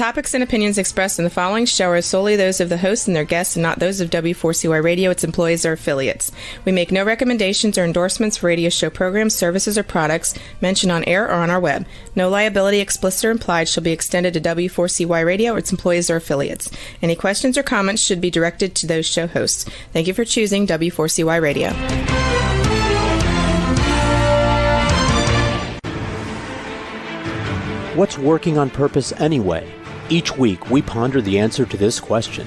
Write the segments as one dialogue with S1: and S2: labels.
S1: topics and opinions expressed in the following show are solely those of the host and their guests and not those of W4CY Radio, its employees, or affiliates. We make no recommendations or endorsements for radio show programs, services, or products mentioned on air or on our web. No liability, explicit or implied, shall be extended to W4CY Radio or its employees or affiliates. Any questions or comments should be directed to those show hosts. Thank you for choosing W4CY Radio.
S2: What's working on purpose anyway? Each week, we ponder the answer to this question.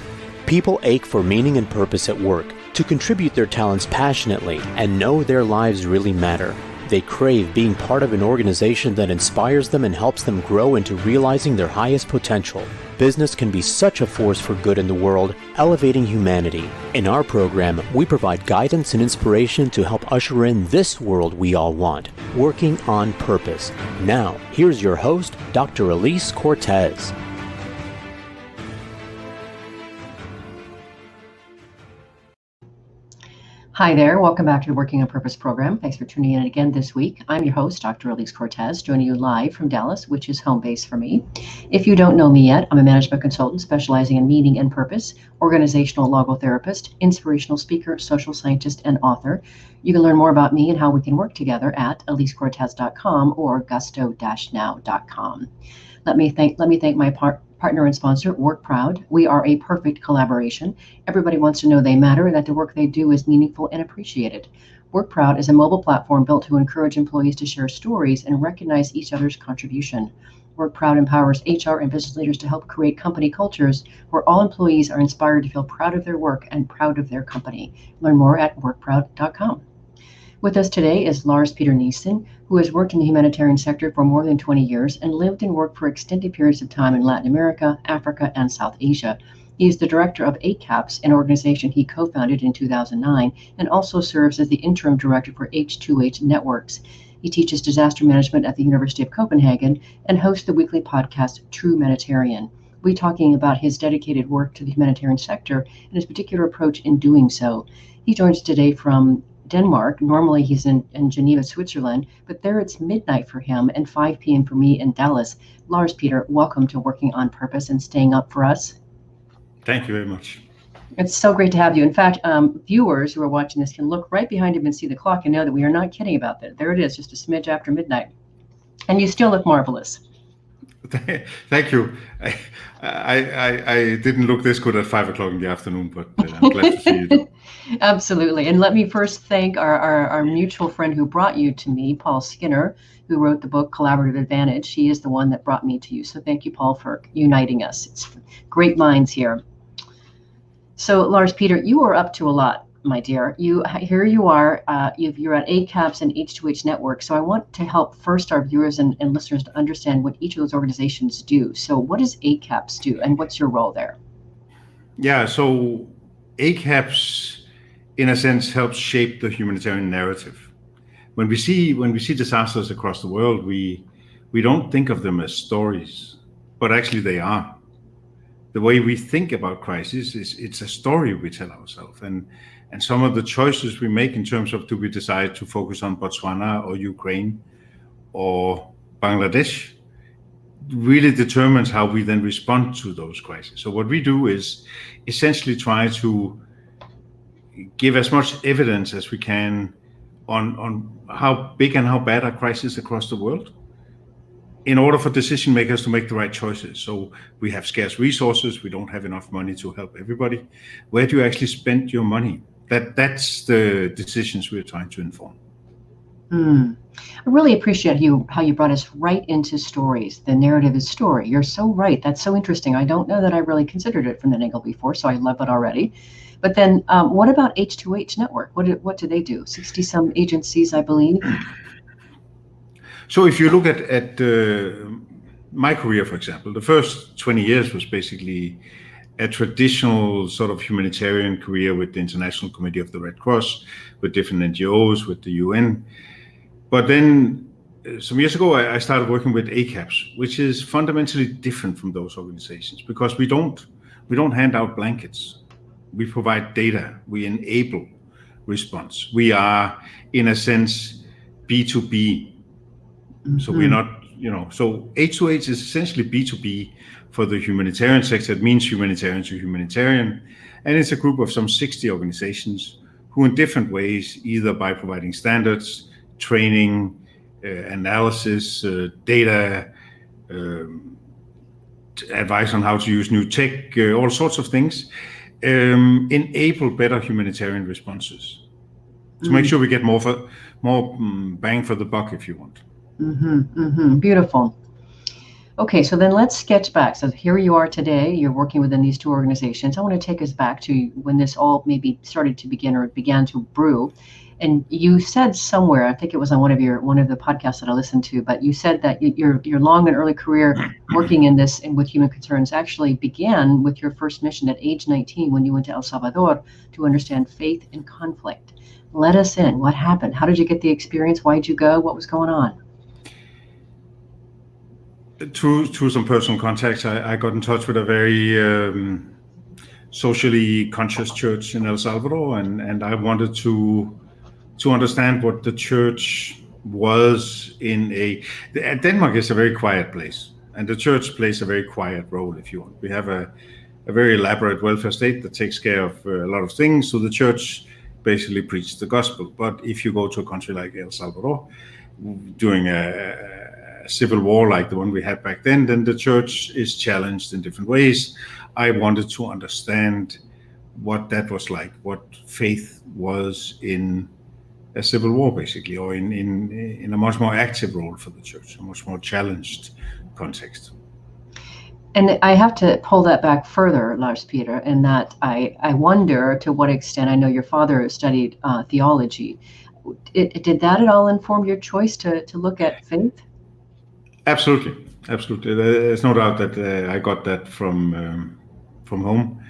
S2: People ache for meaning and purpose at work, to contribute their talents passionately and know their lives really matter. They crave being part of an organization that inspires them and helps them grow into realizing their highest potential. Business can be such a force for good in the world, elevating humanity. In our program, we provide guidance and inspiration to help usher in this world we all want, working on purpose. Now, here's your host, Dr. Elise Cortez.
S3: Hi there. Welcome back to the Working on Purpose program. Thanks for tuning in again this week. I'm your host, Dr. Elise Cortez, joining you live from Dallas, which is home base for me. If you don't know me yet, I'm a management consultant specializing in meaning and purpose, organizational logotherapist, inspirational speaker, social scientist, and author. You can learn more about me and how we can work together at elisecortez.com or gusto-now.com. Let me thank my partner and sponsor, Work Proud. We are a perfect collaboration. Everybody wants to know they matter and that the work they do is meaningful and appreciated. Work Proud is a mobile platform built to encourage employees to share stories and recognize each other's contribution. Work Proud empowers HR and business leaders to help create company cultures where all employees are inspired to feel proud of their work and proud of their company. Learn more at workproud.com. With us today is Lars Peter Niessen, who has worked in the humanitarian sector for more than 20 years and lived and worked for extended periods of time in Latin America, Africa, and South Asia. He is the director of ACAPS, an organization he co-founded in 2009, and also serves as the interim director for H2H Networks. He teaches disaster management at the University of Copenhagen and hosts the weekly podcast Trumanitarian. We're talking about his dedicated work to the humanitarian sector and his particular approach in doing so. He joins today from Denmark. Normally he's in Geneva, Switzerland, but there it's midnight for him and 5 p.m. for me in Dallas. Lars Peter, welcome to Working on Purpose and staying up for us.
S4: Thank you very much.
S3: It's so great to have you. In fact, viewers who are watching this can look right behind him and see the clock and know that we are not kidding about that. There it is, just a smidge after midnight. And you still look marvelous.
S4: Thank you. I didn't look this good at 5 o'clock in the afternoon, but I'm glad to see you.
S3: Absolutely. And let me first thank our mutual friend who brought you to me, Paul Skinner, who wrote the book Collaborative Advantage. He is the one that brought me to you. So thank you, Paul, for uniting us. It's great minds here. So Lars Peter, you are up to a lot, my dear. Here you are. You're at ACAPS and H2H Network. So I want to help first our viewers and listeners to understand what each of those organizations do. So what does ACAPS do and what's your role there?
S4: Yeah, so ACAPS, in a sense, helps shape the humanitarian narrative. When we see disasters across the world, we don't think of them as stories, but actually they are. The way we think about crisis is it's a story we tell ourselves, and some of the choices we make in terms of do we decide to focus on Botswana or Ukraine or Bangladesh really determines how we then respond to those crises. So what we do is essentially try to give as much evidence as we can on how big and how bad are crises across the world in order for decision makers to make the right choices. So we have scarce resources, we don't have enough money to help everybody. Where do you actually spend your money? That's the decisions we're trying to inform.
S3: I really appreciate how you brought us right into stories. The narrative is story. You're so right. That's so interesting. I don't know that I really considered it from that angle before, so I love it already. But then what about H2H Network? What do they do? 60-some agencies, I believe.
S4: So if you look at my career, for example, the first 20 years was basically a traditional sort of humanitarian career with the International Committee of the Red Cross, with different NGOs, with the UN. But then some years ago, I started working with ACAPS, which is fundamentally different from those organizations because we don't hand out blankets. We provide data. We enable response. We are, in a sense, B2B. Mm-hmm. So we're not, so H2H is essentially B2B for the humanitarian sector. It means humanitarian to humanitarian. And it's a group of some 60 organizations who in different ways, either by providing standards, training, analysis, data, advice on how to use new tech, all sorts of things, enable better humanitarian responses to make sure we get more bang for the buck, if you want.
S3: Beautiful. Okay, so then let's sketch back. So here you are today, you're working within these two organizations. I want to take us back to when this all maybe started to begin or began to brew. And you said somewhere, I think it was on one of the podcasts that I listened to, but you said that your long and early career working in this and with human concerns actually began with your first mission at age 19 when you went to El Salvador to understand faith and conflict. Let us in. What happened? How did you get the experience? Why did you go? What was going on?
S4: Through some personal contacts, I got in touch with a very socially conscious church in El Salvador, and I wanted to understand what the church was Denmark is a very quiet place, and the church plays a very quiet role, if you want. We have a very elaborate welfare state that takes care of a lot of things, so the church basically preaches the gospel. But if you go to a country like El Salvador, during a civil war like the one we had back then the church is challenged in different ways. I wanted to understand what that was like, what faith was in a civil war, basically, or in a much more active role for the church, a much more challenged context.
S3: And I have to pull that back further, Lars Peter, in that I wonder to what extent, I know your father studied theology. Did that at all inform your choice to look at faith?
S4: Absolutely. There's no doubt that I got that from home,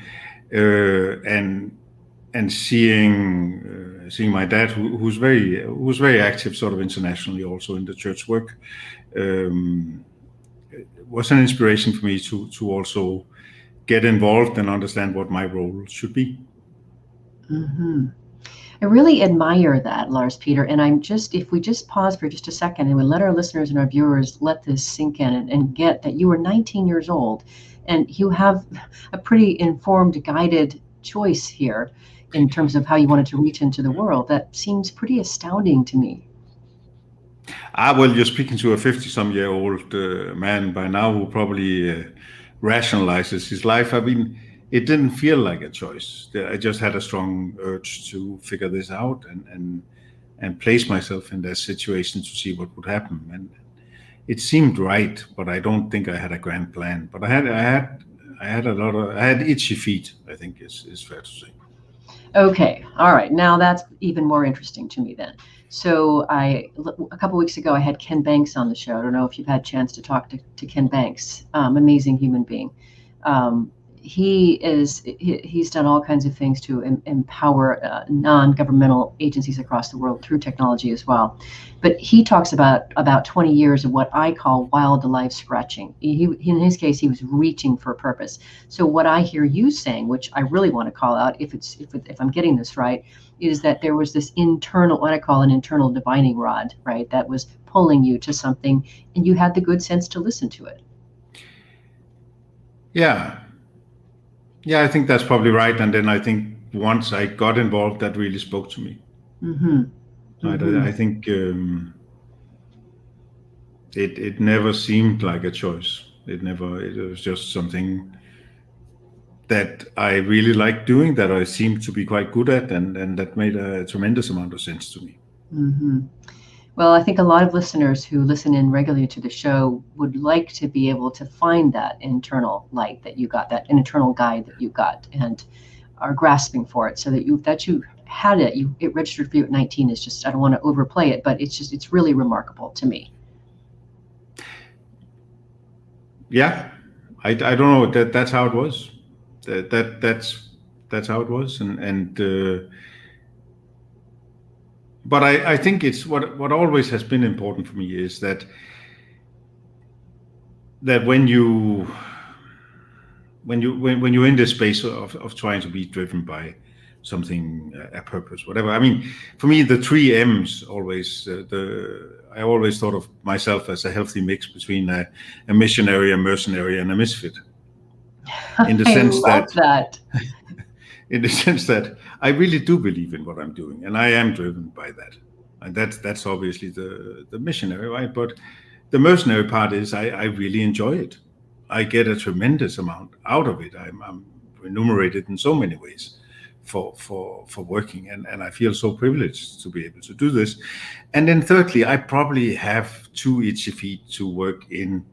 S4: and seeing my dad, who's very active, sort of internationally, also in the church work, was an inspiration for me to also get involved and understand what my role should be.
S3: I really admire that, Lars Peter. And if we just pause for just a second and we let our listeners and our viewers let this sink in and get that you were 19 years old and you have a pretty informed, guided choice here in terms of how you wanted to reach into the world. That seems pretty astounding to me.
S4: Well, you're speaking to a 50-some-year-old man by now who probably rationalizes his life. I mean, it didn't feel like a choice. I just had a strong urge to figure this out and place myself in that situation to see what would happen. And it seemed right, but I don't think I had a grand plan. But I had itchy feet, I think is fair to say.
S3: Okay. All right. Now that's even more interesting to me then. So a couple weeks ago, I had Ken Banks on the show. I don't know if you've had a chance to talk to Ken Banks, amazing human being. He's done all kinds of things to empower non-governmental agencies across the world through technology as well. But he talks about 20 years of what I call wildlife scratching. In his case, he was reaching for a purpose. So what I hear you saying, which I really want to call out, if I'm getting this right, is that there was this internal, what I call an internal divining rod, right, that was pulling you to something, and you had the good sense to listen to it.
S4: Yeah, I think that's probably right. And then I think once I got involved, that really spoke to me. I think it never seemed like a choice. It was just something that I really liked doing, that I seemed to be quite good at, and that made a tremendous amount of sense to me.
S3: Well, I think a lot of listeners who listen in regularly to the show would like to be able to find that internal light that you got, that internal guide that you got, and are grasping for it, so that you had it. It registered for you at 19 is just, I don't want to overplay it, but it's really remarkable to me.
S4: Yeah, I don't know, that's how it was. That's how it was, but I think it's what always has been important for me is that when you're in this space of trying to be driven by something, a purpose, whatever. I mean, for me, the three M's always, I always thought of myself as a healthy mix between a missionary, a mercenary, and a misfit. In the sense
S3: that.
S4: In the sense that I really do believe in what I'm doing, and I am driven by that. And that's obviously the missionary, right? But the mercenary part is I really enjoy it. I get a tremendous amount out of it. I'm remunerated in so many ways for working, and I feel so privileged to be able to do this. And then thirdly, I probably have too itchy feet to work in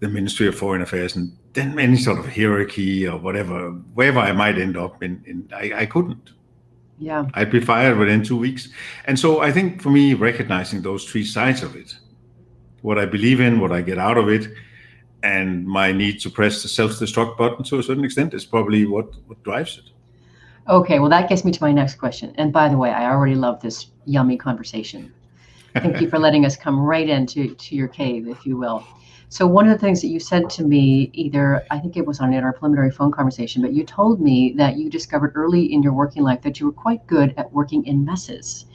S4: the Ministry of Foreign Affairs and then any sort of hierarchy or wherever I might end up in I couldn't.
S3: Yeah.
S4: I'd be fired within 2 weeks. And so I think for me, recognizing those three sides of it, what I believe in, what I get out of it, and my need to press the self-destruct button to a certain extent is probably what drives it.
S3: Okay, well, that gets me to my next question. And by the way, I already love this yummy conversation. Thank you for letting us come right into your cave, if you will. So one of the things that you said to me, I think it was on our preliminary phone conversation, but you told me that you discovered early in your working life that you were quite good at working in messes.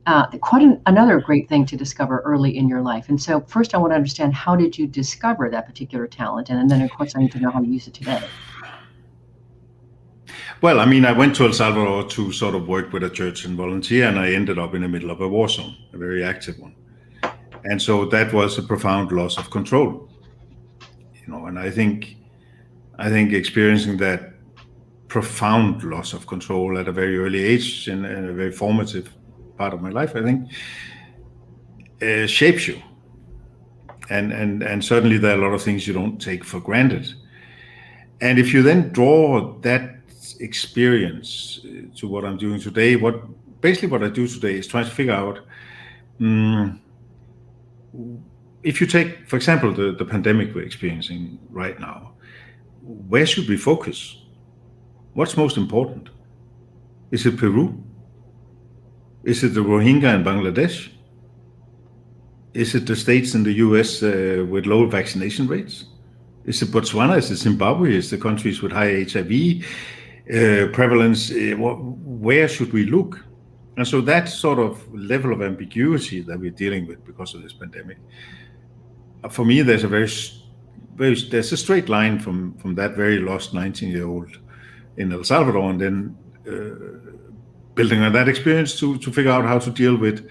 S3: Another great thing to discover early in your life. And so first I want to understand, how did you discover that particular talent? And then of course I need to know how to use it today.
S4: Well, I mean, I went to El Salvador to sort of work with a church and volunteer, and I ended up in the middle of a war zone, a very active one. And so that was a profound loss of control, and I think experiencing that profound loss of control at a very early age in a very formative part of my life, I think shapes you. And certainly there are a lot of things you don't take for granted. And if you then draw that experience to what I'm doing today, what I do today is try to figure out, if you take, for example, the pandemic we're experiencing right now, where should we focus? What's most important? Is it Peru? Is it the Rohingya in Bangladesh? Is it the states in the US with low vaccination rates? Is it Botswana? Is it Zimbabwe? Is it the countries with high HIV prevalence? Where should we look? And so that sort of level of ambiguity that we're dealing with because of this pandemic, for me, there's there's a straight line from that very lost 19-year-old in El Salvador, and then building on that experience to figure out how to deal with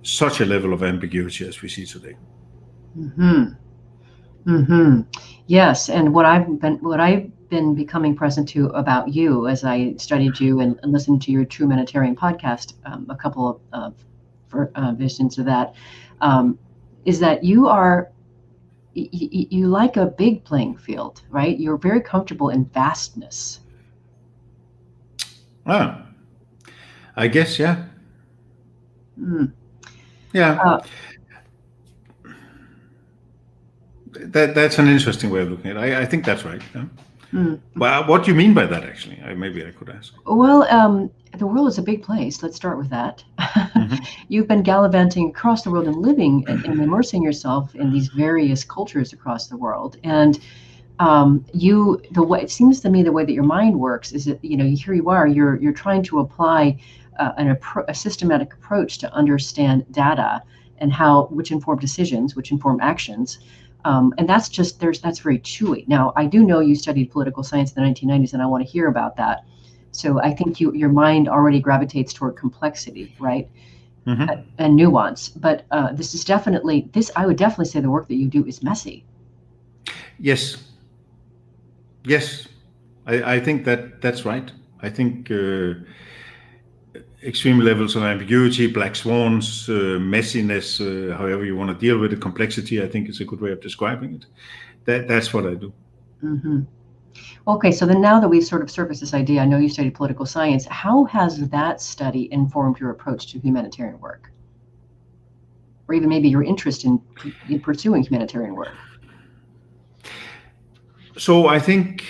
S4: such a level of ambiguity as we see today.
S3: Mm-hmm. Mm-hmm. Yes, and what I've been becoming present to about you as I studied you and listened to your Trumanitarian podcast, a couple of visions of that, is that you like a big playing field, right? You're very comfortable in vastness.
S4: I guess, yeah.
S3: Mm.
S4: Yeah. That's an interesting way of looking at it. I think that's right. Yeah. Well, what do you mean by that, actually? Maybe I could ask.
S3: Well, the world is a big place. Let's start with that. Mm-hmm. You've been gallivanting across the world and living and immersing yourself in these various cultures across the world. And it seems to me the way that your mind works is that, here you are, you're trying to apply a systematic approach to understand data and which inform decisions, which inform actions. And that's very chewy. Now, I do know you studied political science in the 1990s, and I want to hear about that. So I think your mind already gravitates toward complexity, right? Mm-hmm. And nuance. But I would definitely say the work that you do is messy.
S4: Yes. I think that's right. I think extreme levels of ambiguity, black swans, messiness, however you want to deal with it, complexity, I think is a good way of describing it. That's what I do.
S3: Mm-hmm. Okay, so then now that we've sort of surfaced this idea, I know you studied political science. How has that study informed your approach to humanitarian work? Or even maybe your interest in pursuing humanitarian work?
S4: So I think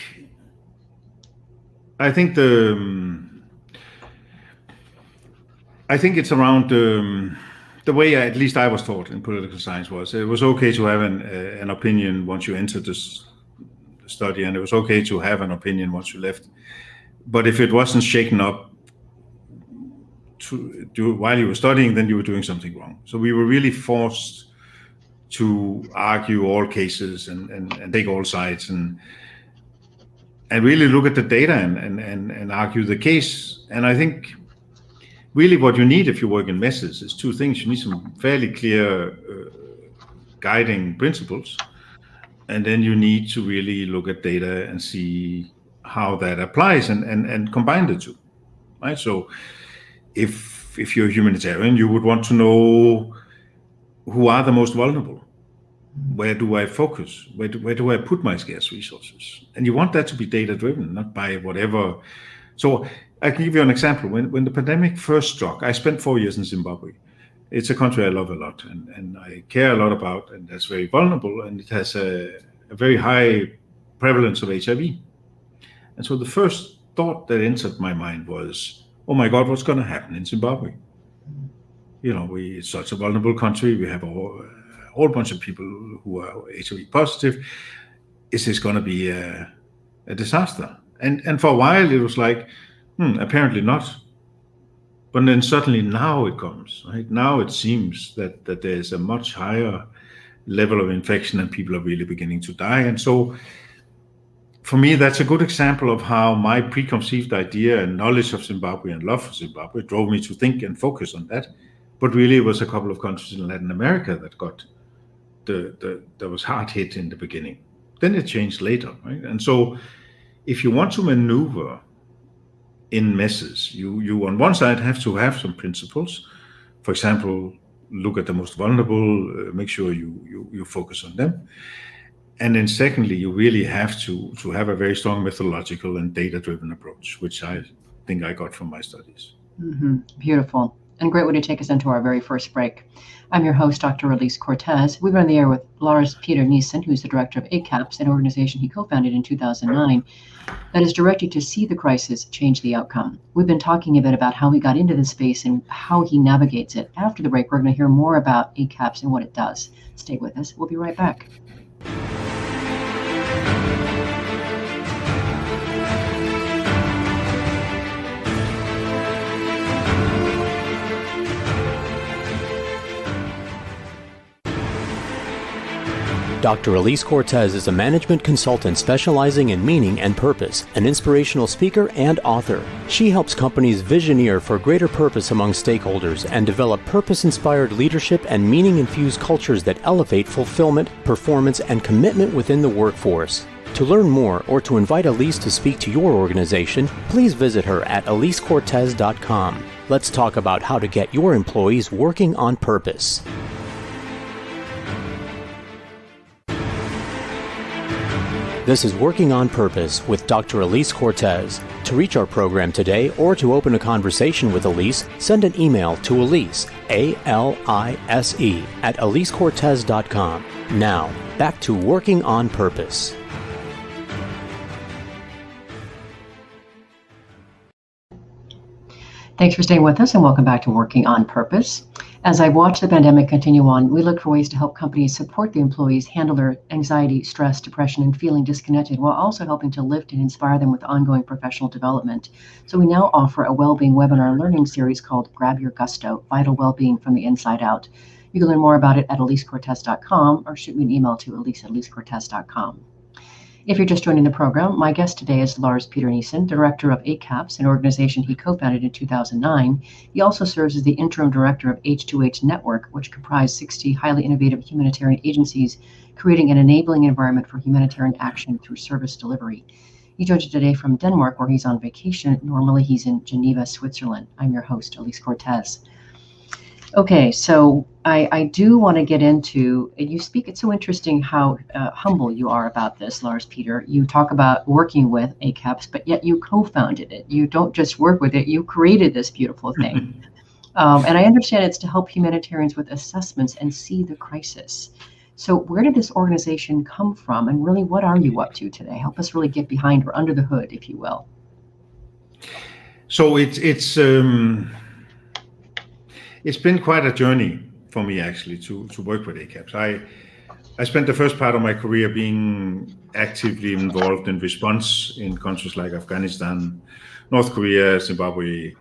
S4: it's around the way at least I was taught in political science was it was okay to have an opinion once you entered this study, and it was okay to have an opinion once you left. But if it wasn't shaken up while you were studying, then you were doing something wrong. So we were really forced to argue all cases and take all sides and really look at the data and argue the case. And I think really what you need if you work in messes is two things. You need some fairly clear guiding principles, and then you need to really look at data and see how that applies and combine the two, right? So if you're a humanitarian, you would want to know who are the most vulnerable. Where do I focus? Where do I put my scarce resources? And you want that to be data-driven, not by whatever. So I can give you an example. When the pandemic first struck, I spent 4 years in Zimbabwe. It's a country I love a lot and I care a lot about, and that's very vulnerable, and it has a very high prevalence of HIV. And so the first thought that entered my mind was, oh my God, what's going to happen in Zimbabwe? You know, it's such a vulnerable country. We have a whole bunch of people who are HIV positive. Is this going to be a disaster? And for a while it was like, apparently not. But then suddenly now it comes, right? Now it seems that there's a much higher level of infection and people are really beginning to die. And so for me, that's a good example of how my preconceived idea and knowledge of Zimbabwe and love for Zimbabwe drove me to think and focus on that. But really it was a couple of countries in Latin America that got that was hard hit in the beginning. Then it changed later, right? And so if you want to maneuver in messes, you on one side have to have some principles. For example, look at the most vulnerable, make sure you focus on them. And then secondly, you really have to have a very strong methodological and data-driven approach, which I think I got from my studies.
S3: Mm-hmm. Beautiful. And great way to take us into our very first break. I'm your host, Dr. Elise Cortez. We're on the air with Lars Peter Niessen, who's the director of ACAPS, an organization he co-founded in 2009 that is directed to see the crisis change the outcome. We've been talking a bit about how we got into this space and how he navigates it. After the break, we're going to hear more about ACAPS and what it does. Stay with us. We'll be right back.
S2: Dr. Elise Cortez is a management consultant specializing in meaning and purpose, an inspirational speaker and author. She helps companies visioneer for greater purpose among stakeholders and develop purpose-inspired leadership and meaning-infused cultures that elevate fulfillment, performance, and commitment within the workforce. To learn more or to invite Elise to speak to your organization, please visit her at elisecortez.com. Let's talk about how to get your employees working on purpose. This is Working on Purpose with Dr. Elise Cortez. To reach our program today or to open a conversation with Elise, send an email to Elise, A-L-I-S-E, at elisecortez.com. Now, back to Working on Purpose.
S3: Thanks for staying with us and welcome back to Working on Purpose. As I watch the pandemic continue on, we look for ways to help companies support the employees handle their anxiety, stress, depression, and feeling disconnected, while also helping to lift and inspire them with ongoing professional development. So we now offer a well-being webinar learning series called Grab Your Gusto, Vital Wellbeing from the Inside Out. You can learn more about it at elisecortez.com or shoot me an email to elise@elisecortez.com. If you're just joining the program, my guest today is Lars Peter Niessen, director of ACAPS, an organization he co-founded in 2009. He also serves as the interim director of H2H Network, which comprised 60 highly innovative humanitarian agencies, creating an enabling environment for humanitarian action through service delivery. He joins us today from Denmark, where he's on vacation. Normally, he's in Geneva, Switzerland. I'm your host, Elise Cortez. Okay, so I do want to get into, you speak, it's so interesting how humble you are about this, Lars Peter. You talk about working with ACAPS, but yet you co-founded it. You don't just work with it, you created this beautiful thing. And I understand it's to help humanitarians with assessments and see the crisis. So where did this organization come from, and really what are you up to today? Help us really get behind or under the hood, if you will.
S4: So it's been quite a journey for me, actually, to work with ACAPS. I spent the first part of my career being actively involved in response in countries like Afghanistan, North Korea, Zimbabwe,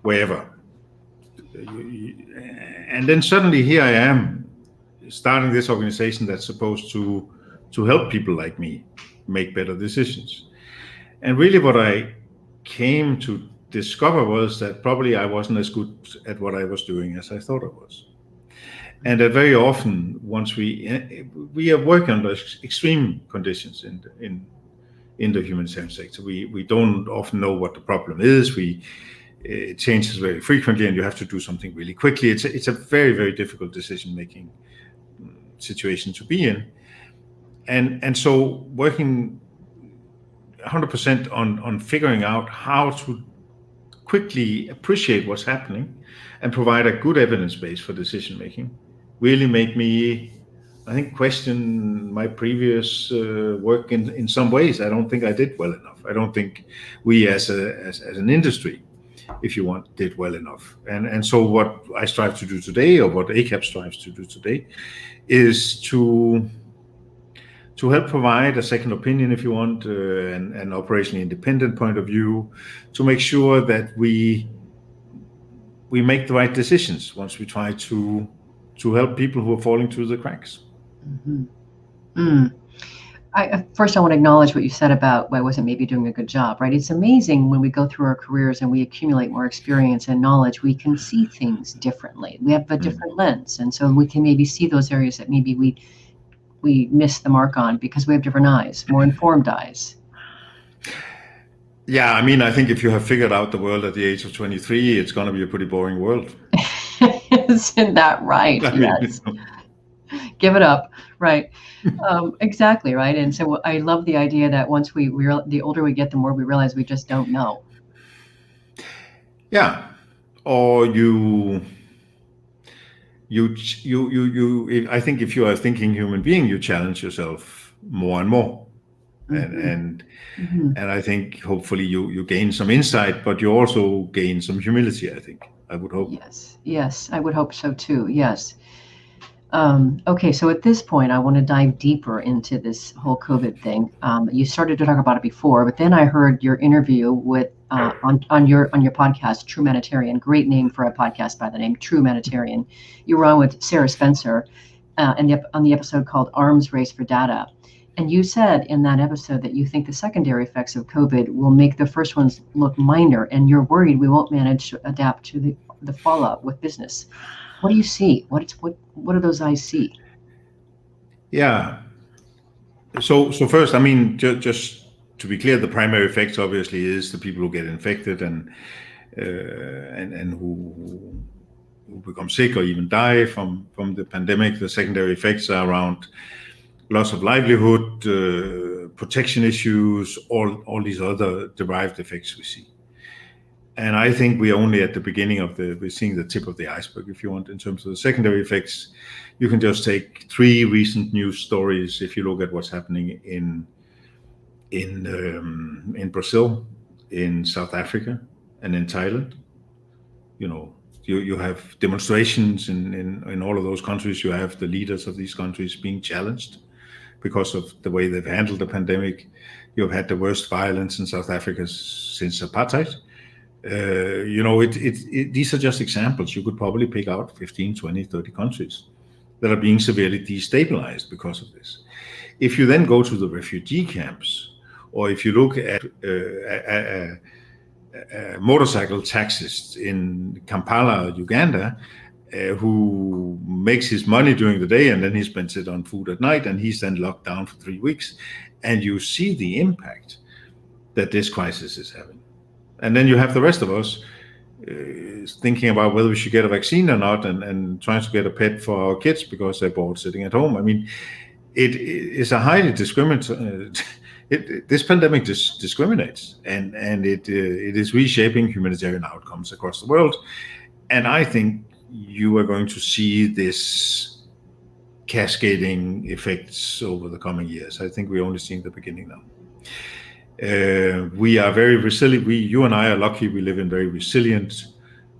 S4: wherever. And then suddenly here I am starting this organization that's supposed to help people like me make better decisions. And really what I came to discover was that probably I wasn't as good at what I was doing as I thought I was. And that very often, once we are working under extreme conditions in the humanitarian sector, we don't often know what the problem is. It changes very frequently, and you have to do something really quickly. It's a very, very difficult decision-making situation to be in, and so working 100% on figuring out how to quickly appreciate what's happening and provide a good evidence base for decision making really made me, I think, question my previous work in some ways. I don't think I did well enough. I don't think we as an industry, if you want, did well enough. And so what I strive to do today, or what ACAP strives to do today, is to help provide a second opinion, if you want, an operationally independent point of view, to make sure that we make the right decisions once we try to help people who are falling through the cracks.
S3: Mm-hmm. First, I want to acknowledge what you said about I wasn't maybe doing a good job, right? It's amazing when we go through our careers and we accumulate more experience and knowledge, we can see things differently. We have a different lens. And so we can maybe see those areas that maybe we miss the mark on because we have different eyes, more informed eyes.
S4: Yeah, I mean, I think if you have figured out the world at the age of 23, it's going to be a pretty boring world.
S3: Isn't that right? Yes. Give it up. Right. Exactly. Right. And so I love the idea that once the older we get, the more we realize we just don't know.
S4: Yeah. Or I think if you are a thinking human being, you challenge yourself more and more. And I think hopefully you gain some insight, but you also gain some humility, I think. I would hope.
S3: Yes, I would hope so too. Yes. Okay, so at this point, I want to dive deeper into this whole COVID thing. You started to talk about it before, but then I heard your interview with on your podcast, Trumanitarian. Great name for a podcast by the name Trumanitarian. You were on with Sarah Spencer, on the episode called "Arms Race for Data." And you said in that episode that you think the secondary effects of COVID will make the first ones look minor, and you're worried we won't manage to adapt to the fallout with business. What do you see? What do those eyes see?
S4: Yeah. So first, I mean, just to be clear, the primary effects obviously is the people who get infected and who become sick or even die from the pandemic. The secondary effects are around loss of livelihood, protection issues, all these other derived effects we see. And I think we're only at the beginning we're seeing the tip of the iceberg, if you want, in terms of the secondary effects. You can just take 3 recent news stories. If you look at what's happening in Brazil, in South Africa, and in Thailand, you have demonstrations in all of those countries. You have the leaders of these countries being challenged because of the way they've handled the pandemic. You've had the worst violence in South Africa since apartheid. These are just examples. You could probably pick out 15, 20, 30 countries that are being severely destabilized because of this. If you then go to the refugee camps, or if you look at motorcycle taxists in Kampala, Uganda, who makes his money during the day and then he spends it on food at night, and he's then locked down for 3 weeks, and you see the impact that this crisis is having. And then you have the rest of us thinking about whether we should get a vaccine or not, and trying to get a pet for our kids because they're bored sitting at home. I mean, it is a highly discriminatory. This pandemic discriminates, and it is reshaping humanitarian outcomes across the world. And I think you are going to see this cascading effects over the coming years. I think we're only seeing the beginning now. We are very resilient. You and I are lucky. We live in very resilient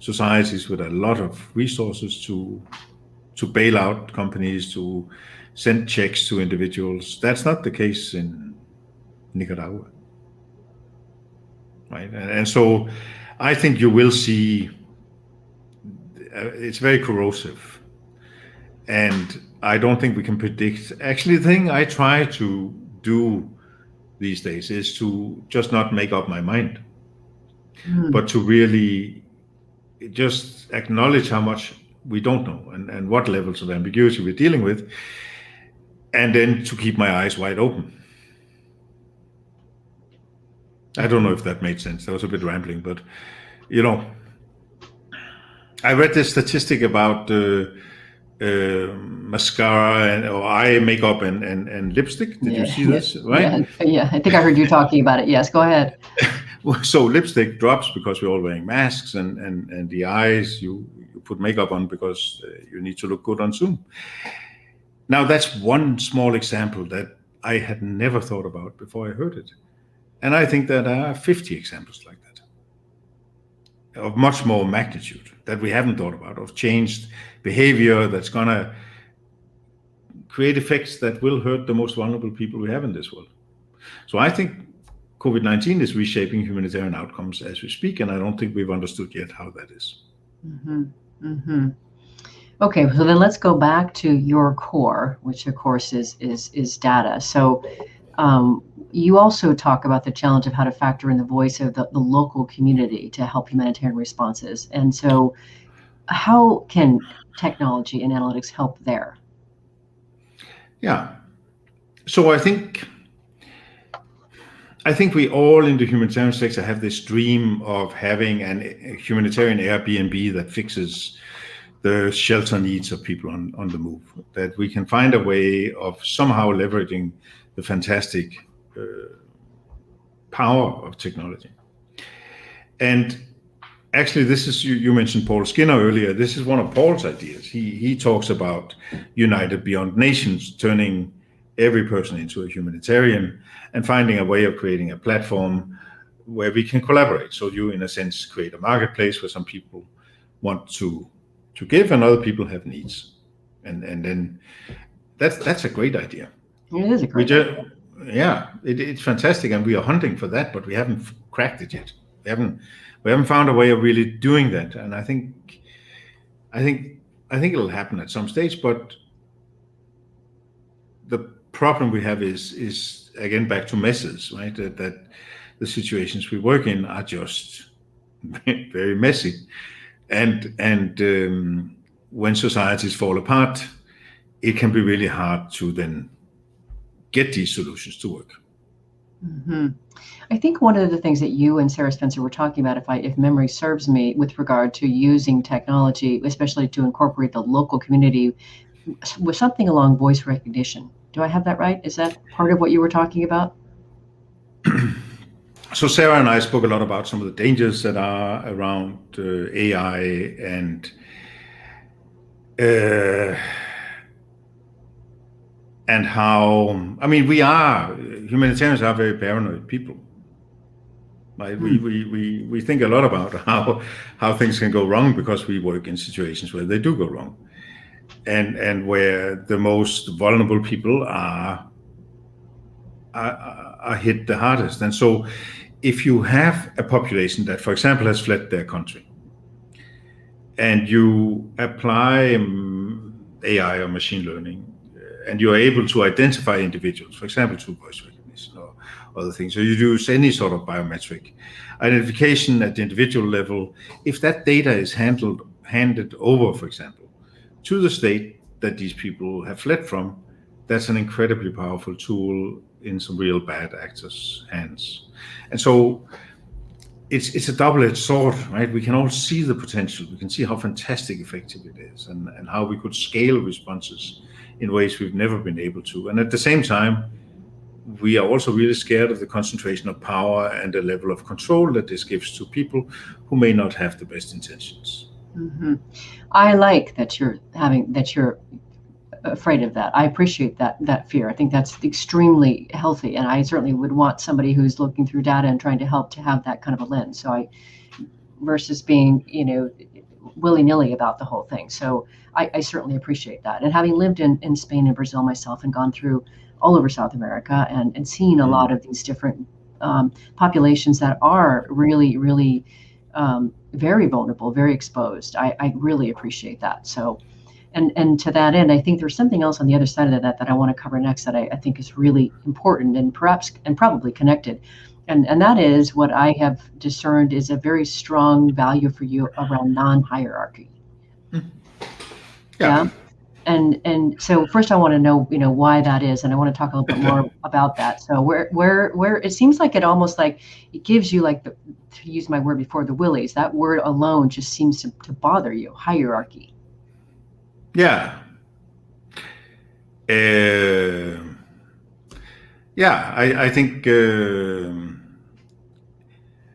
S4: societies with a lot of resources to bail out companies, to send checks to individuals. That's not the case in Nicaragua, right? And so I think you will see it's very corrosive. And I don't think we can predict. Actually, the thing I try to do these days is to just not make up my mind, but to really just acknowledge how much we don't know and what levels of ambiguity we're dealing with, and then to keep my eyes wide open. I don't know if that made sense. That was a bit rambling, but I read this statistic about mascara or eye makeup and lipstick. Did you see this? Right?
S3: Yeah, I think I heard you talking about it. Yes, go ahead.
S4: So lipstick drops because we're all wearing masks, and the eyes you put makeup on because you need to look good on Zoom. Now that's one small example that I had never thought about before I heard it, and I think that there are 50 examples like that of much more magnitude that we haven't thought about, of changed behavior that's going to create effects that will hurt the most vulnerable people we have in this world. So I think COVID-19 is reshaping humanitarian outcomes as we speak, and I don't think we've understood yet how that is.
S3: Mm-hmm. Mm-hmm. Okay, so then let's go back to your core, which of course is data. So you also talk about the challenge of how to factor in the voice of the local community to help humanitarian responses. And so how can technology and analytics help there?
S4: Yeah. So I think we all in the humanitarian sector have this dream of having a humanitarian Airbnb that fixes the shelter needs of people on the move, that we can find a way of somehow leveraging the fantastic power of technology. And actually, this is, you mentioned Paul Skinner earlier. This is one of Paul's ideas. He talks about United Beyond Nations, turning every person into a humanitarian and finding a way of creating a platform where we can collaborate. So you, in a sense, create a marketplace where some people want to give and other people have needs. And then that's a great idea.
S3: It is a great idea.
S4: Yeah, it's fantastic, and we are hunting for that, but we haven't cracked it yet. We haven't found a way of really doing that, and I think it'll happen at some stage. But the problem we have is again back to messes, right? That the situations we work in are just very messy, and when societies fall apart, it can be really hard to then get these solutions to work.
S3: Mm-hmm. I think one of the things that you and Sarah Spencer were talking about, if memory serves me, with regard to using technology, especially to incorporate the local community, was something along voice recognition. Do I have that right? Is that part of what you were talking about?
S4: So Sarah and I spoke a lot about some of the dangers that are around AI and how, I mean, humanitarians are very paranoid people. Right? We think a lot about how things can go wrong because we work in situations where they do go wrong, and where the most vulnerable people are hit the hardest. And so if you have a population that, for example, has fled their country, and you apply AI or machine learning, and you're able to identify individuals, for example, through voice recognition or other things. So you use any sort of biometric identification at the individual level. If that data is handed over, for example, to the state that these people have fled from, that's an incredibly powerful tool in some real bad actors' hands. And so it's a double-edged sword, right? We can all see the potential. We can see how fantastic effective it is, and how we could scale responses in ways we've never been able to. And at the same time, we are also really scared of the concentration of power and the level of control that this gives to people who may not have the best intentions.
S3: Mm-hmm. I like that you're afraid of that. I appreciate that fear. I think that's extremely healthy, and I certainly would want somebody who's looking through data and trying to help to have that kind of a lens. So versus being, willy-nilly about the whole thing. So I certainly appreciate that. And having lived in Spain and Brazil myself and gone through all over South America and seen a lot of these different populations that are really, really very vulnerable, very exposed, I really appreciate that. So, and to that end, I think there's something else on the other side of that I want to cover next that I think is really important and perhaps and probably connected. And that is what I have discerned is a very strong value for you around non-hierarchy. Yeah. And so first I want to know, why that is, and I want to talk a little bit more about that. So where it seems like it almost like it gives you like to use my word before, the willies, that word alone just seems to bother you, hierarchy.
S4: Yeah. I think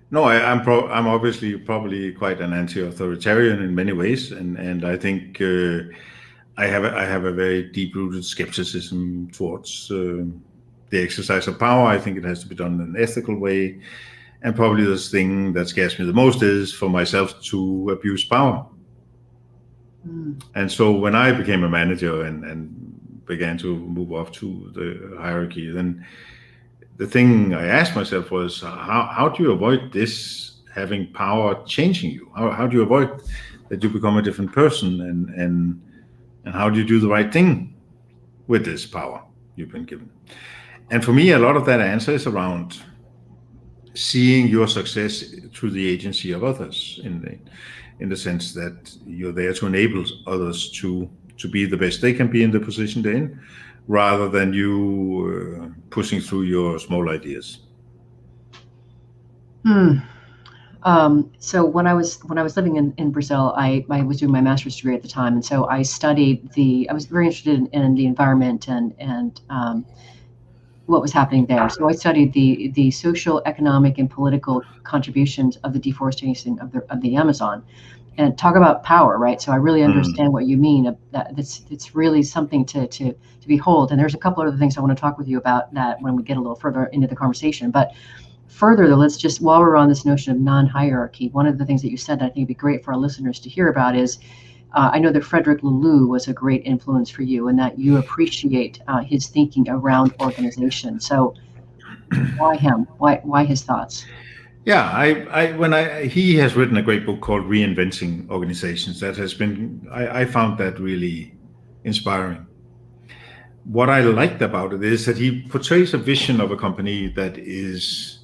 S4: no, I'm obviously probably quite an anti-authoritarian in many ways, and I think I have a very deep-rooted skepticism towards the exercise of power. I think it has to be done in an ethical way, and probably the thing that scares me the most is for myself to abuse power. And so when I became a manager and began to move up to the hierarchy, then the thing I asked myself was, how do you avoid this having power changing you? How do you avoid that you become a different person? And how do you do the right thing with this power you've been given? And for me, a lot of that answer is around seeing your success through the agency of others, in the sense that you're there to enable others to be the best they can be in the position they're in, rather than you pushing through your small ideas.
S3: So when I was living in Brazil, I was doing my master's degree at the time, and so I studied I was very interested in the environment and what was happening there. So I studied the social, economic, and political contributions of the deforestation of the Amazon, and talk about power, right? So I really understand what you mean. That it's really something to behold. And there's a couple other things I want to talk with you about that when we get a little further into the conversation. But further, though, let's just, while we're on this notion of non-hierarchy, one of the things that you said that I think would be great for our listeners to hear about is, I know that Frederick Laloux was a great influence for you, and that you appreciate his thinking around organization. So why him? Why his thoughts?
S4: Yeah, he has written a great book called Reinventing Organizations. That has been, I found that really inspiring. What I liked about it is that he portrays a vision of a company that is,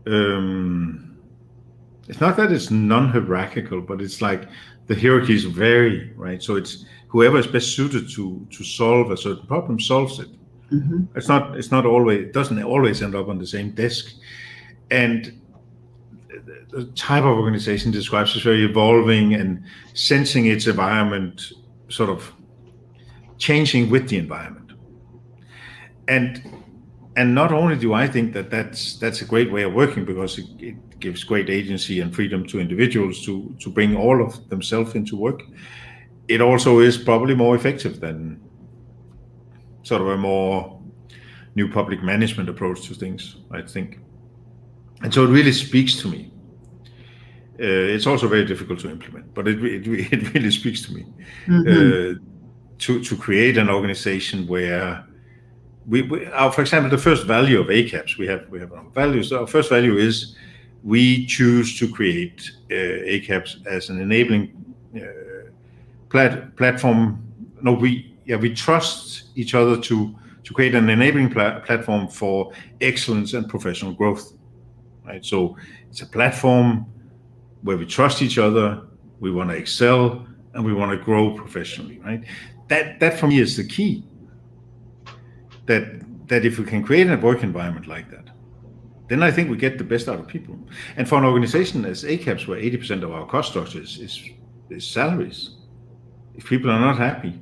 S4: it's not that it's non-hierarchical, but it's like the hierarchies vary, right? So it's whoever is best suited to solve a certain problem solves it. It's not always, it doesn't always end up on the same desk. And the type of organization describes as very evolving and sensing its environment, sort of changing with the environment. And not only do I think that that's a great way of working, because it gives great agency and freedom to individuals to bring all of themselves into work, it also is probably more effective than sort of a more new public management approach to things, I think. And so it really speaks to me. It's also very difficult to implement, but it really speaks to me to create an organization where for example, the first value of ACAPS, we have our values. Our first value is we choose to create ACAPS as an enabling platform. No, we trust each other to create an enabling platform for excellence and professional growth. Right, so it's a platform where we trust each other, we want to excel, and we want to grow professionally. Right, that for me is the key. That if we can create a work environment like that, then I think we get the best out of people. And for an organization as ACAPS, where 80% of our cost structure is salaries, if people are not happy,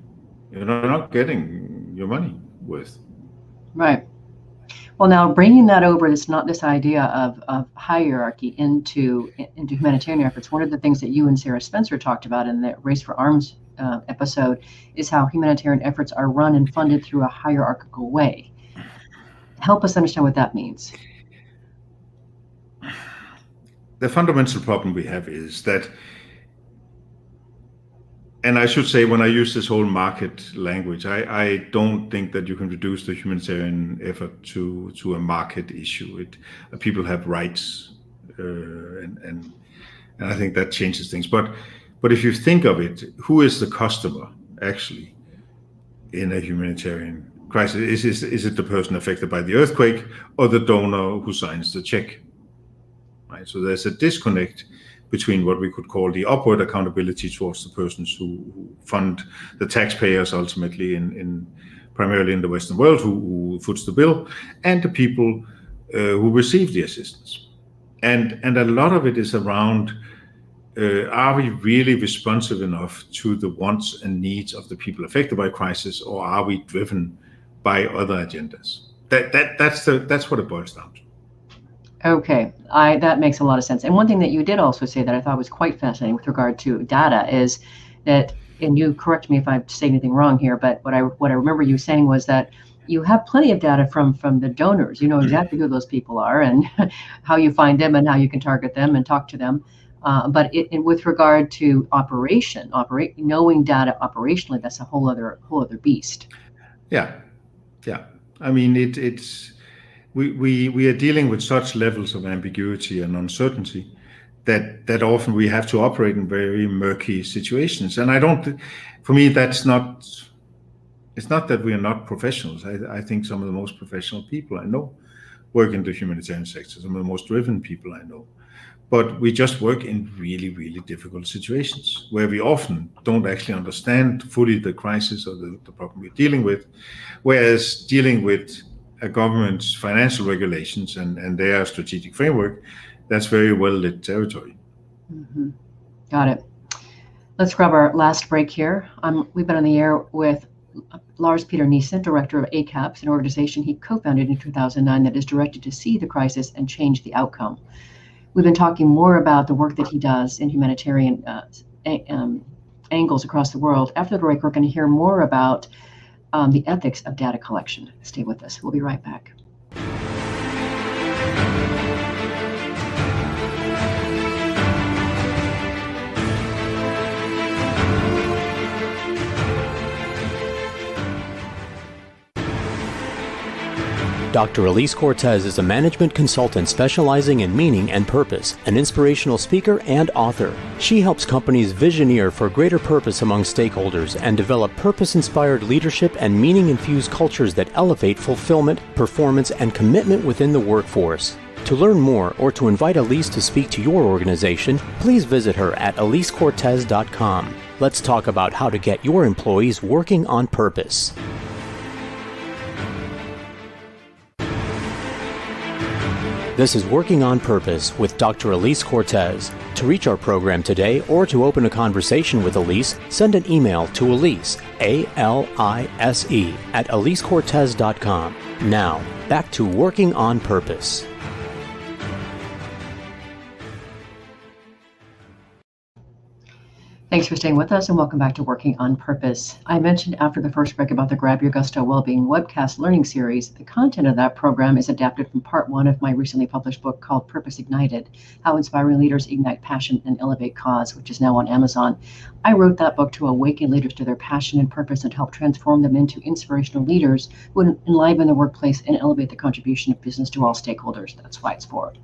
S4: you're not getting your money worth.
S3: Right. Well, now bringing that over, it's not this idea of hierarchy into humanitarian efforts. One of the things that you and Sarah Spencer talked about in the Race for Arms episode is how humanitarian efforts are run and funded through a hierarchical way. Help us understand what that means.
S4: The fundamental problem we have is that And I should say, when I use this whole market language, I don't think that you can reduce the humanitarian effort to a market issue. People have rights, and I think that changes things. But if you think of it, who is the customer actually in a humanitarian crisis? Is it the person affected by the earthquake or the donor who signs the check? Right. So there's a disconnect between what we could call the upward accountability towards the persons who fund the taxpayers ultimately in primarily in the Western world who foots the bill, and the people who receive the assistance. And a lot of it is around, are we really responsive enough to the wants and needs of the people affected by crisis, or are we driven by other agendas? That's what it boils down to.
S3: Okay, that makes a lot of sense. And one thing that you did also say that I thought was quite fascinating with regard to data is that, and you correct me if I say anything wrong here, but what I remember you saying was that you have plenty of data from the donors. You know exactly who those people are and how you find them and how you can target them and talk to them. But with regard to knowing data operationally, that's a whole other beast.
S4: Yeah. I mean, it's. We are dealing with such levels of ambiguity and uncertainty that often we have to operate in very murky situations. And for me, it's not that we are not professionals. I think some of the most professional people I know work in the humanitarian sector, some of the most driven people I know. But we just work in really, really difficult situations where we often don't actually understand fully the crisis or the problem we're dealing with, whereas dealing with a government's financial regulations and their strategic framework, that's very well-lit territory.
S3: Mm-hmm. Got it. Let's grab our last break here. We've been on the air with Lars Peter Niessen, director of ACAPS, an organization he co-founded in 2009 that is directed to see the crisis and change the outcome. We've been talking more about the work that he does in humanitarian angles across the world. After the break, we're going to hear more about the ethics of data collection. Stay with us. We'll be right back.
S2: Dr. Elise Cortez is a management consultant specializing in meaning and purpose, an inspirational speaker and author. She helps companies visioneer for greater purpose among stakeholders and develop purpose-inspired leadership and meaning-infused cultures that elevate fulfillment, performance, and commitment within the workforce. To learn more or to invite Elise to speak to your organization, please visit her at elisecortez.com. Let's talk about how to get your employees working on purpose. This is Working on Purpose with Dr. Elise Cortez. To reach our program today or to open a conversation with Elise, send an email to Elise, A-L-I-S-E, at elisecortez.com. Now, back to Working on Purpose.
S3: Thanks for staying with us and welcome back to Working on Purpose. I mentioned after the first break about the Grab Your Gusto Wellbeing webcast learning series. The content of that program is adapted from part 1 of my recently published book called Purpose Ignited, How Inspiring Leaders Ignite Passion and Elevate Cause, which is now on Amazon. I wrote that book to awaken leaders to their passion and purpose and help transform them into inspirational leaders who enliven the workplace and elevate the contribution of business to all stakeholders. That's why it's for.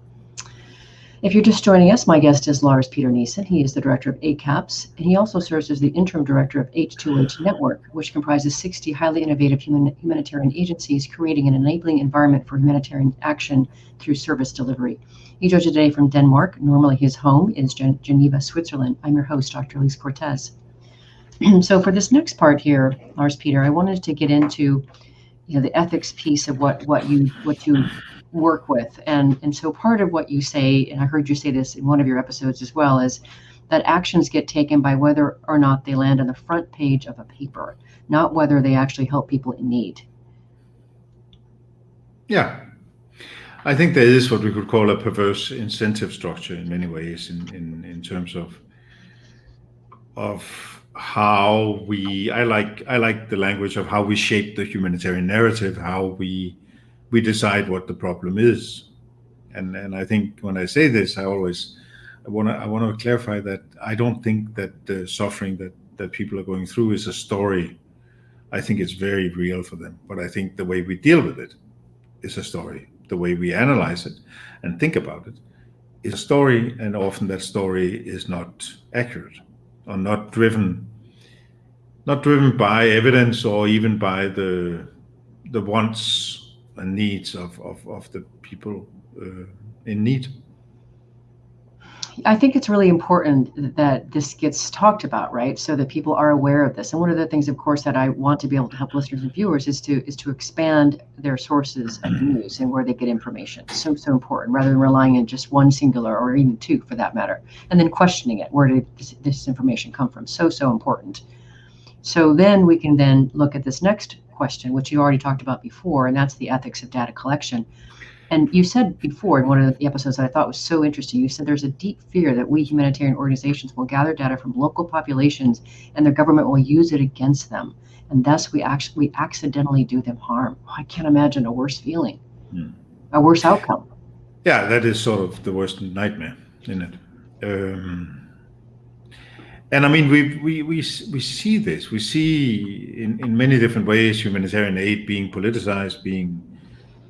S3: If you're just joining us, my guest is Lars Peter Niessen. He is the director of ACAPS, and he also serves as the interim director of H2H Network, which comprises 60 highly innovative humanitarian agencies creating an enabling environment for humanitarian action through service delivery. He joins today from Denmark. Normally his home is Geneva, Switzerland. I'm your host, Dr. Elise Cortez. So for this next part here, Lars Peter, I wanted to get into the ethics piece of what you work with. And so part of what you say, and I heard you say this in one of your episodes as well, is that actions get taken by whether or not they land on the front page of a paper, not whether they actually help people in need.
S4: Yeah. I think there is what we could call a perverse incentive structure in many ways in terms of how I like the language of how we shape the humanitarian narrative, how we decide what the problem is, and I think when I say this, I want to clarify that I don't think that the suffering that people are going through is a story. I think it's very real for them, but I think the way we deal with it is a story. The way we analyze it and think about it is a story, and often that story is not accurate or not driven by evidence or even by the wants and needs of the people in need.
S3: I think it's really important that this gets talked about, right? So that people are aware of this. And one of the things, of course, that I want to be able to help listeners and viewers is to expand their sources of news and where they get information. So important, rather than relying on just one singular or even two for that matter, and then questioning it. Where did this information come from? So important. So then we can then look at this next question, which you already talked about before, and that's the ethics of data collection. And you said before in one of the episodes that I thought was so interesting, you said there's a deep fear that we humanitarian organizations will gather data from local populations and their government will use it against them. And thus we accidentally do them harm. I can't imagine a worse feeling, a worse outcome.
S4: Yeah, that is sort of the worst nightmare, isn't it? And I mean, we see this. We see in many different ways humanitarian aid being politicized, being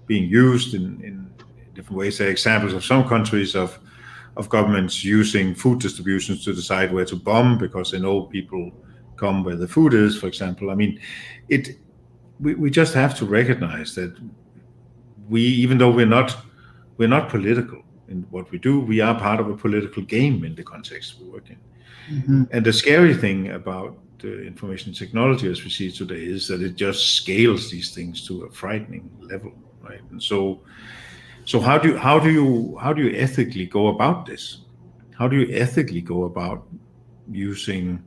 S4: used in different ways. There are examples of some countries of governments using food distributions to decide where to bomb because they know people come where the food is, for example. I mean, we just have to recognize that even though we're not political in what we do, we are part of a political game in the context we work in. Mm-hmm. And the scary thing about information technology as we see it today is that it just scales these things to a frightening level. Right, and so how do you ethically go about this? How do you ethically go about using,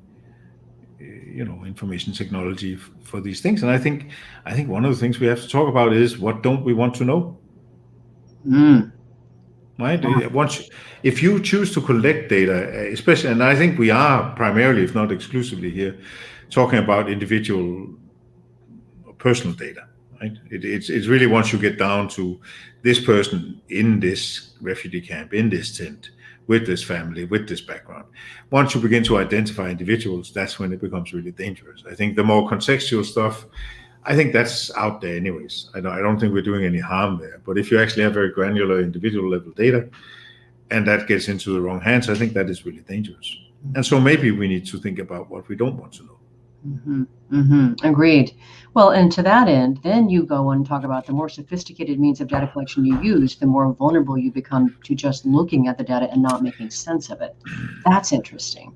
S4: information technology for these things? And I think one of the things we have to talk about is what don't we want to know? Right. If you choose to collect data, especially, and I think we are primarily, if not exclusively here, talking about individual personal data. Right? It's really once you get down to this person in this refugee camp, in this tent, with this family, with this background. Once you begin to identify individuals, that's when it becomes really dangerous. I think the more contextual stuff, I think that's out there anyways. I don't think we're doing any harm there. But if you actually have very granular individual level data and that gets into the wrong hands, I think that is really dangerous. And so maybe we need to think about what we don't want to know.
S3: Mm-hmm. Mm-hmm. Agreed. Well, and to that end, then you go and talk about the more sophisticated means of data collection you use, the more vulnerable you become to just looking at the data and not making sense of it. That's interesting.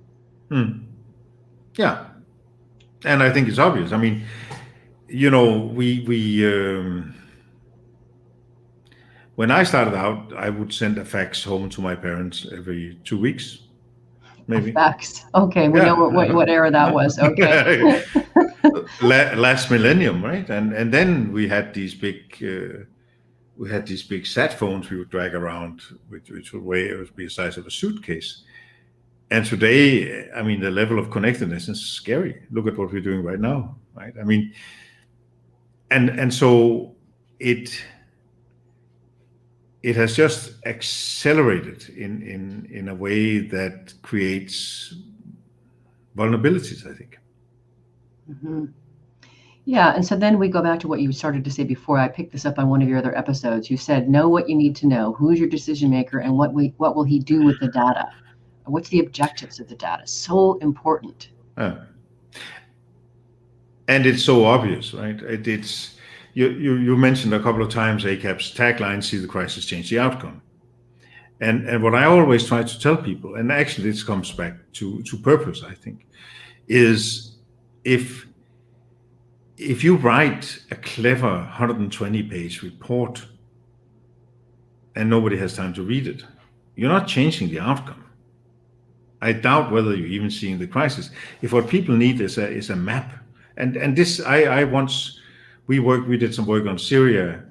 S4: Yeah. And I think it's obvious. I mean, when I started out, I would send a fax home to my parents every 2 weeks. Maybe.
S3: Fax. Okay, we know what era that was. Okay.
S4: Last millennium, right? And then we had these big sat phones we would drag around, which would be the size of a suitcase. And today, I mean, the level of connectedness is scary. Look at what we're doing right now, right? I mean, and so it has just accelerated in a way that creates vulnerabilities, I think.
S3: Mm-hmm. Yeah, and so then we go back to what you started to say before. I picked this up on one of your other episodes. You said, know what you need to know. Who's your decision maker, and what will he do with the data? What's the objectives of the data? So important.
S4: And it's so obvious, right? It's you mentioned a couple of times ACAP's tagline, see the crisis, change the outcome. And what I always try to tell people, and actually this comes back to purpose, I think, is if you write a clever 120-page report and nobody has time to read it, you're not changing the outcome. I doubt whether you're even seeing the crisis. If what people need is a map, and this we did some work on Syria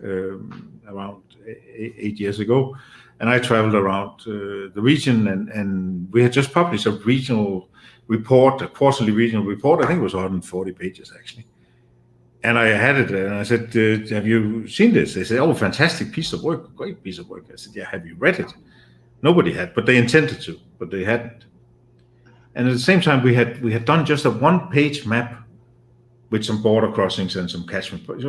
S4: around 8 years ago, and I traveled around the region, and we had just published a regional report, a quarterly regional report. I think it was 140 pages actually. And I had it, and I said, "Have you seen this?" They said, "Oh, fantastic piece of work, great piece of work." I said, "Yeah, have you read it?" Nobody had, but they intended to, but they hadn't. And at the same time, we had done just a one-page map with some border crossings and some catchment. It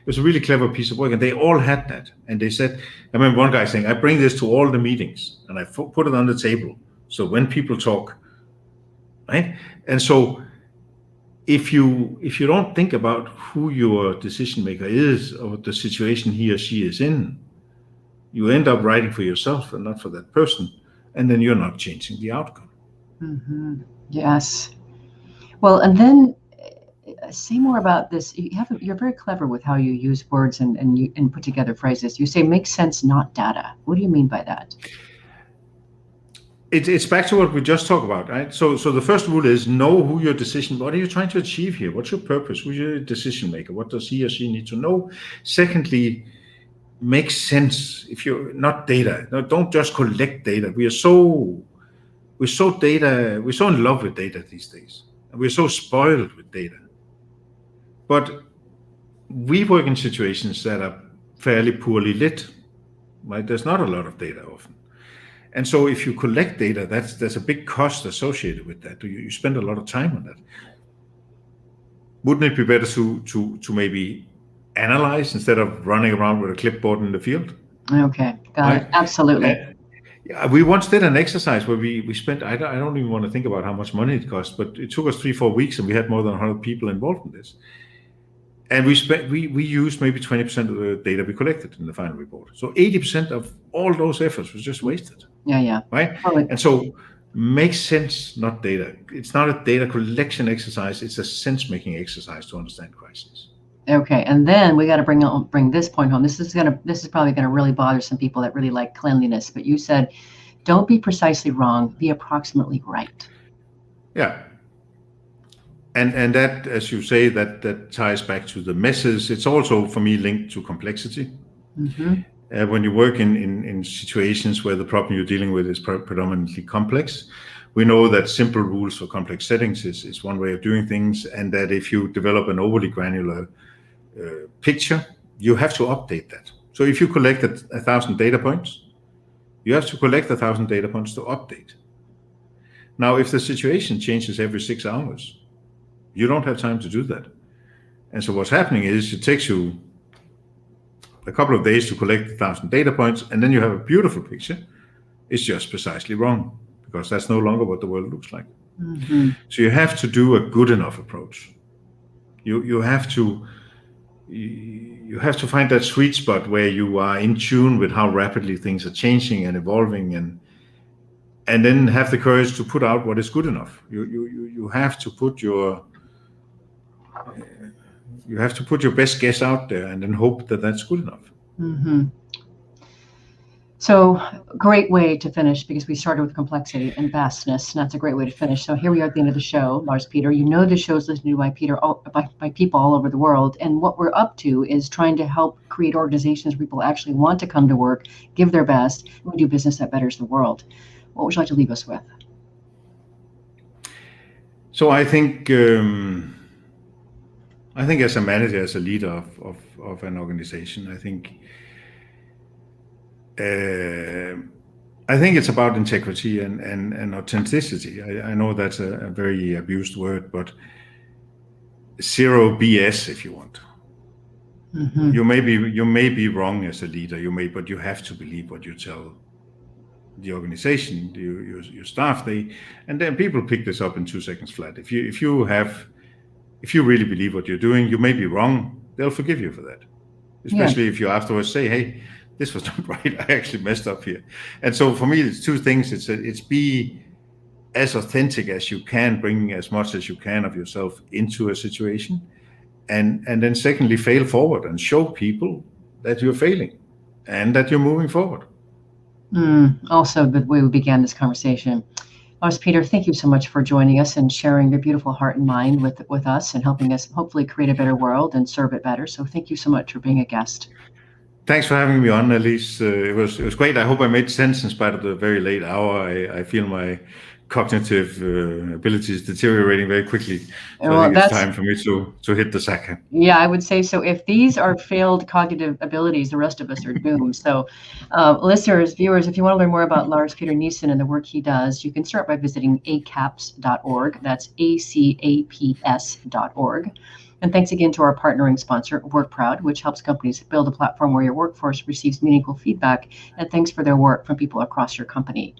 S4: was a really clever piece of work, and they all had that. And they said, I remember one guy saying, I bring this to all the meetings, and I put it on the table. So when people talk, right? And so if you don't think about who your decision maker is or the situation he or she is in, you end up writing for yourself and not for that person. And then you're not changing the outcome.
S3: Mm-hmm. Yes. Well, and then say more about this. You're very clever with how you use words and put together phrases. You say make sense, not data. What do you mean by that?
S4: It's back to what we just talked about, right? So the first rule is know who your what are you trying to achieve here? What's your purpose? Who's your decision maker? What does he or she need to know? Secondly, make sense. If you're not data, no, don't just collect data. We're so in love with data these days. And we're so spoiled with data. But we work in situations that are fairly poorly lit, right? There's not a lot of data often. And so if you collect data, there's a big cost associated with that. You spend a lot of time on that. Wouldn't it be better to maybe analyze instead of running around with a clipboard in the field?
S3: Okay, got it. Absolutely.
S4: We once did an exercise where we spent, I don't even want to think about how much money it cost, but it took us 3-4 weeks and we had more than 100 people involved in this. And we used maybe 20% of the data we collected in the final report. So 80% of all those efforts was just wasted.
S3: Yeah.
S4: Right?
S3: Totally.
S4: And so make sense, not data. It's not a data collection exercise. It's a sense-making exercise to understand crises.
S3: Okay, and then we got to bring this point home. This is probably gonna really bother some people that really like cleanliness. But you said, don't be precisely wrong, be approximately right.
S4: Yeah, and that, as you say, that ties back to the messes. It's also for me linked to complexity. Mm-hmm. When you work in situations where the problem you're dealing with is predominantly complex, we know that simple rules for complex settings is one way of doing things, and that if you develop an overly granular picture, you have to update that. So if you collect 1,000 data points, you have to collect 1,000 data points to update. Now, if the situation changes every 6 hours, you don't have time to do that. And so what's happening is it takes you a couple of days to collect 1,000 data points, and then you have a beautiful picture. It's just precisely wrong, because that's no longer what the world looks like. Mm-hmm. So you have to do a good enough approach. You have to find that sweet spot where you are in tune with how rapidly things are changing and evolving, and then have the courage to put out what is good enough. You have to put your best guess out there and then hope that that's good enough.
S3: Mm-hmm. So great way to finish, because we started with complexity and vastness, and that's a great way to finish. So here we are at the end of the show, Lars Peter. You know the show's listened to by people all over the world, and what we're up to is trying to help create organizations where people actually want to come to work, give their best, and we do business that betters the world. What would you like to leave us with?
S4: So I think as a manager, as a leader of an organization, I think it's about integrity and authenticity. I know that's a very abused word, but zero BS, if you want. Mm-hmm. You may be wrong as a leader. But you have to believe what you tell the organization, your staff. And then people pick this up in 2 seconds flat. If you really believe what you're doing, you may be wrong. They'll forgive you for that. Especially if you afterwards say, "Hey, this was not right. I actually messed up here." And so for me, it's 2 things. It's be as authentic as you can, bring as much as you can of yourself into a situation. And then secondly, fail forward and show people that you're failing and that you're moving forward.
S3: Also the way we began this conversation. Lars Peter, thank you so much for joining us and sharing your beautiful heart and mind with us and helping us hopefully create a better world and serve it better. So thank you so much for being a guest.
S4: Thanks for having me on, Elise. It was great. I hope I made sense in spite of the very late hour. I feel my cognitive abilities deteriorating very quickly. So
S3: Well,
S4: I think it's time for me to hit the sack.
S3: Yeah, I would say so. If these are failed cognitive abilities, the rest of us are doomed. So, listeners, viewers, if you want to learn more about Lars Peter Niessen and the work he does, you can start by visiting acaps.org. That's ACAPS.org. And thanks again to our partnering sponsor, WorkProud, which helps companies build a platform where your workforce receives meaningful feedback. And thanks for their work from people across your company.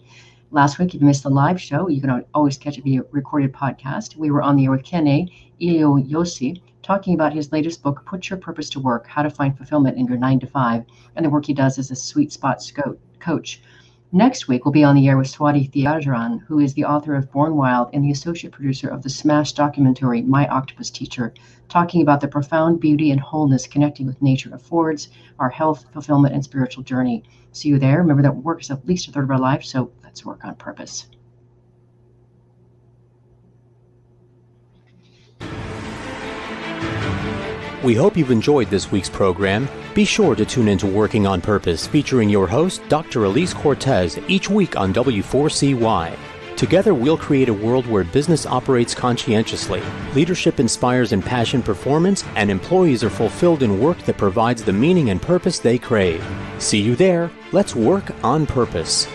S3: Last week, if you missed the live show, you can always catch it via recorded podcast. We were on the air with Kene Iliyosi talking about his latest book, Put Your Purpose to Work, How to Find Fulfillment in Your 9 to 5, and the work he does as a sweet spot coach. Next week, we'll be on the air with Swati Thiajaran, who is the author of Born Wild and the associate producer of the smash documentary, My Octopus Teacher, talking about the profound beauty and wholeness connecting with nature affords, our health, fulfillment, and spiritual journey. See you there. Remember that work is at least a third of our life, so let's work on purpose.
S2: We hope you've enjoyed this week's program. Be sure to tune into Working on Purpose, featuring your host, Dr. Elise Cortez, each week on W4CY. Together, we'll create a world where business operates conscientiously, leadership inspires impassioned performance, and employees are fulfilled in work that provides the meaning and purpose they crave. See you there. Let's work on purpose.